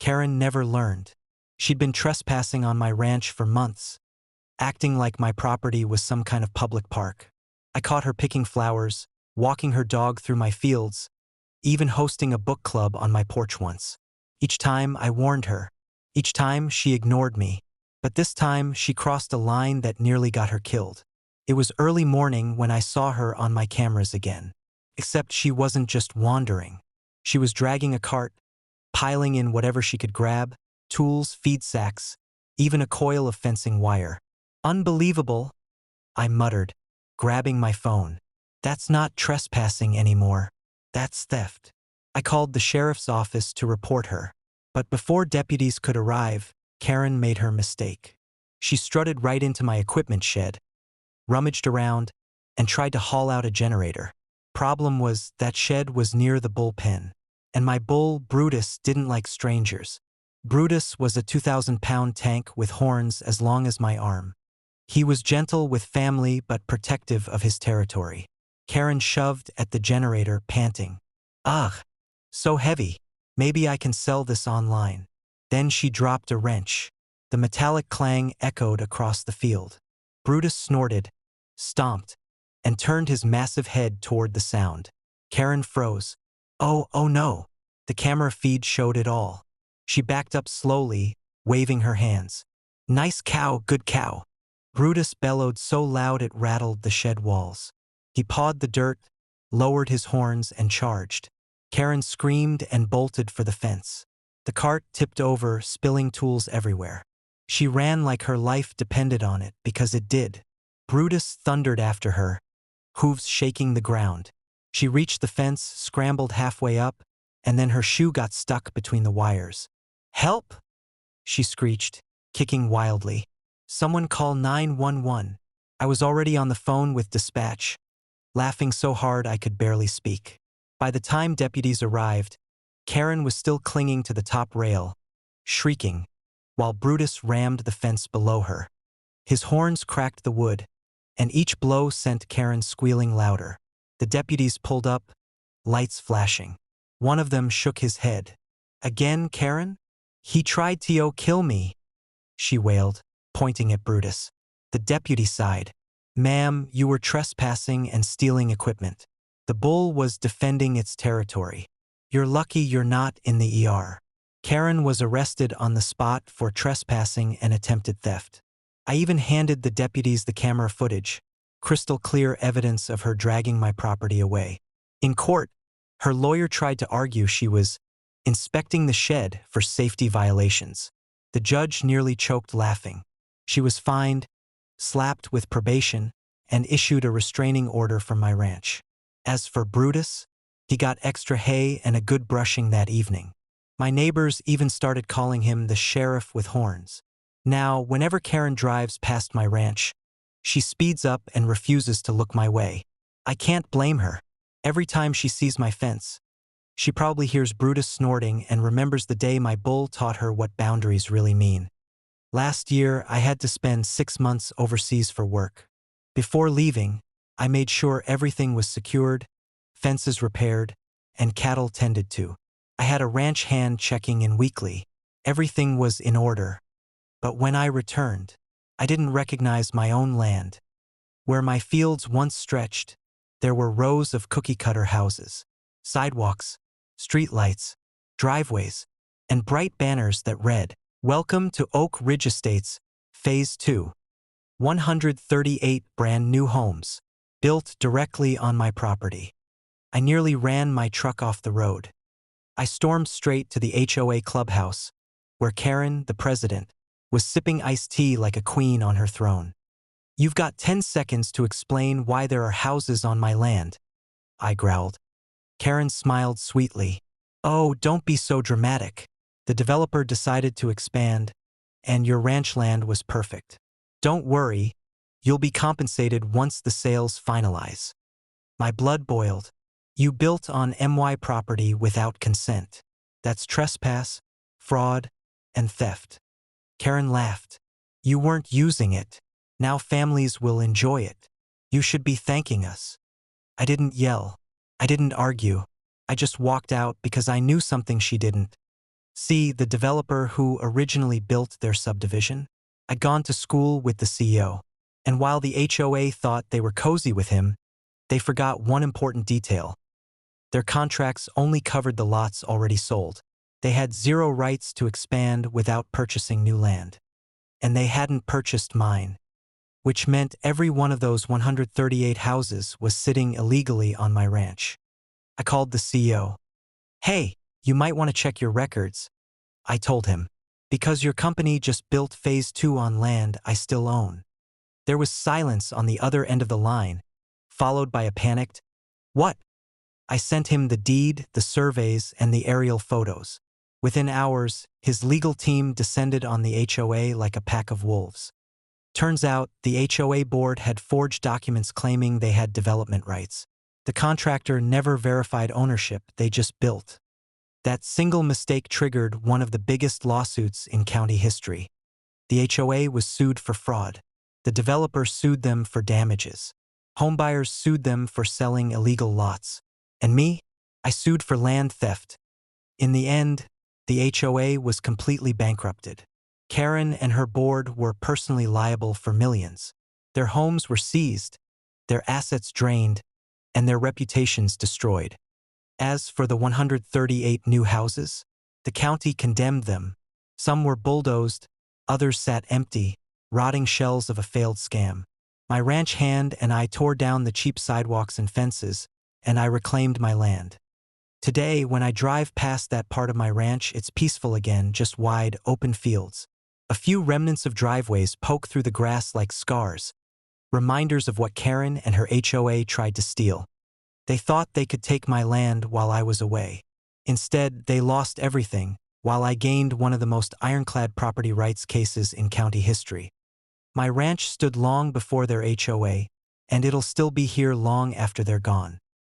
Karen never learned. She'd been trespassing on my ranch for months, acting like my property was some kind of public park. I caught her picking flowers, walking her dog through my fields, even hosting a book club on my porch once. Each time I warned her. Each time she ignored me. But this time she crossed a line that nearly got her killed. It was early morning when I saw her on my cameras again. Except she wasn't just wandering. She was dragging a cart, piling in whatever she could grab, tools, feed sacks, even a coil of fencing wire. Unbelievable, I muttered, grabbing my phone. That's not trespassing anymore. That's theft. I called the sheriff's office to report her. But before deputies could arrive, Karen made her mistake. She strutted right into my equipment shed, rummaged around, and tried to haul out a generator. Problem was, that shed was near the bullpen, and my bull, Brutus, didn't like strangers. Brutus was a 2,000-pound tank with horns as long as my arm. He was gentle with family but protective of his territory. Karen shoved at the generator, panting. Ugh, so heavy. Maybe I can sell this online. Then she dropped a wrench. The metallic clang echoed across the field. Brutus snorted, stomped, and turned his massive head toward the sound. Karen froze. Oh no. The camera feed showed it all. She backed up slowly, waving her hands. Nice cow, good cow. Brutus bellowed so loud it rattled the shed walls. He pawed the dirt, lowered his horns, and charged. Karen screamed and bolted for the fence. The cart tipped over, spilling tools everywhere. She ran like her life depended on it, because it did. Brutus thundered after her, hooves shaking the ground. She reached the fence, scrambled halfway up, and then her shoe got stuck between the wires. Help! She screeched, kicking wildly. Someone call 911. I was already on the phone with dispatch, laughing so hard I could barely speak. By the time deputies arrived, Karen was still clinging to the top rail, shrieking, while Brutus rammed the fence below her. His horns cracked the wood, and each blow sent Karen squealing louder. The deputies pulled up, lights flashing. One of them shook his head. Again, Karen? He tried to kill me, she wailed, pointing at Brutus. The deputy sighed. Ma'am, you were trespassing and stealing equipment. The bull was defending its territory. You're lucky you're not in the ER. Karen was arrested on the spot for trespassing and attempted theft. I even handed the deputies the camera footage, crystal clear evidence of her dragging my property away. In court, her lawyer tried to argue she was inspecting the shed for safety violations. The judge nearly choked laughing. She was fined, slapped with probation, and issued a restraining order from my ranch. As for Brutus, he got extra hay and a good brushing that evening. My neighbors even started calling him the sheriff with horns. Now, whenever Karen drives past my ranch, she speeds up and refuses to look my way. I can't blame her. Every time she sees my fence, she probably hears Brutus snorting and remembers the day my bull taught her what boundaries really mean. Last year, I had to spend 6 months overseas for work. Before leaving, I made sure everything was secured, fences repaired, and cattle tended to. I had a ranch hand checking in weekly. Everything was in order. But when I returned, I didn't recognize my own land. Where my fields once stretched, there were rows of cookie-cutter houses, sidewalks, streetlights, driveways, and bright banners that read, Welcome to Oak Ridge Estates, Phase 2. 138 brand new homes, built directly on my property. I nearly ran my truck off the road. I stormed straight to the HOA clubhouse, where Karen, the president, was sipping iced tea like a queen on her throne. You've got 10 seconds to explain why there are houses on my land, I growled. Karen smiled sweetly. Oh, don't be so dramatic. The developer decided to expand, and your ranch land was perfect. Don't worry, you'll be compensated once the sales finalize. My blood boiled. You built on MY property without consent. That's trespass, fraud, and theft. Karen laughed. You weren't using it. Now families will enjoy it. You should be thanking us. I didn't yell. I didn't argue. I just walked out because I knew something she didn't. See, the developer who originally built their subdivision? I'd gone to school with the CEO, and while the HOA thought they were cozy with him, they forgot one important detail. Their contracts only covered the lots already sold. They had zero rights to expand without purchasing new land. And they hadn't purchased mine, which meant every one of those 138 houses was sitting illegally on my ranch. I called the CEO. Hey, you might want to check your records, I told him, because your company just built phase 2 on land I still own. There was silence on the other end of the line, followed by a panicked, "What?" I sent him the deed, the surveys, and the aerial photos. Within hours, his legal team descended on the HOA like a pack of wolves. Turns out, the HOA board had forged documents claiming they had development rights. The contractor never verified ownership, they just built. That single mistake triggered one of the biggest lawsuits in county history. The HOA was sued for fraud. The developer sued them for damages. Homebuyers sued them for selling illegal lots. And me? I sued for land theft. In the end, the HOA was completely bankrupted. Karen and her board were personally liable for millions. Their homes were seized, their assets drained, and their reputations destroyed. As for the 138 new houses, the county condemned them. Some were bulldozed, others sat empty, rotting shells of a failed scam. My ranch hand and I tore down the cheap sidewalks and fences, and I reclaimed my land. Today, when I drive past that part of my ranch, it's peaceful again, just wide, open fields. A few remnants of driveways poke through the grass like scars, reminders of what Karen and her HOA tried to steal. They thought they could take my land while I was away. Instead, they lost everything, while I gained one of the most ironclad property rights cases in county history. My ranch stood long before their HOA, and it'll still be here long after they're gone.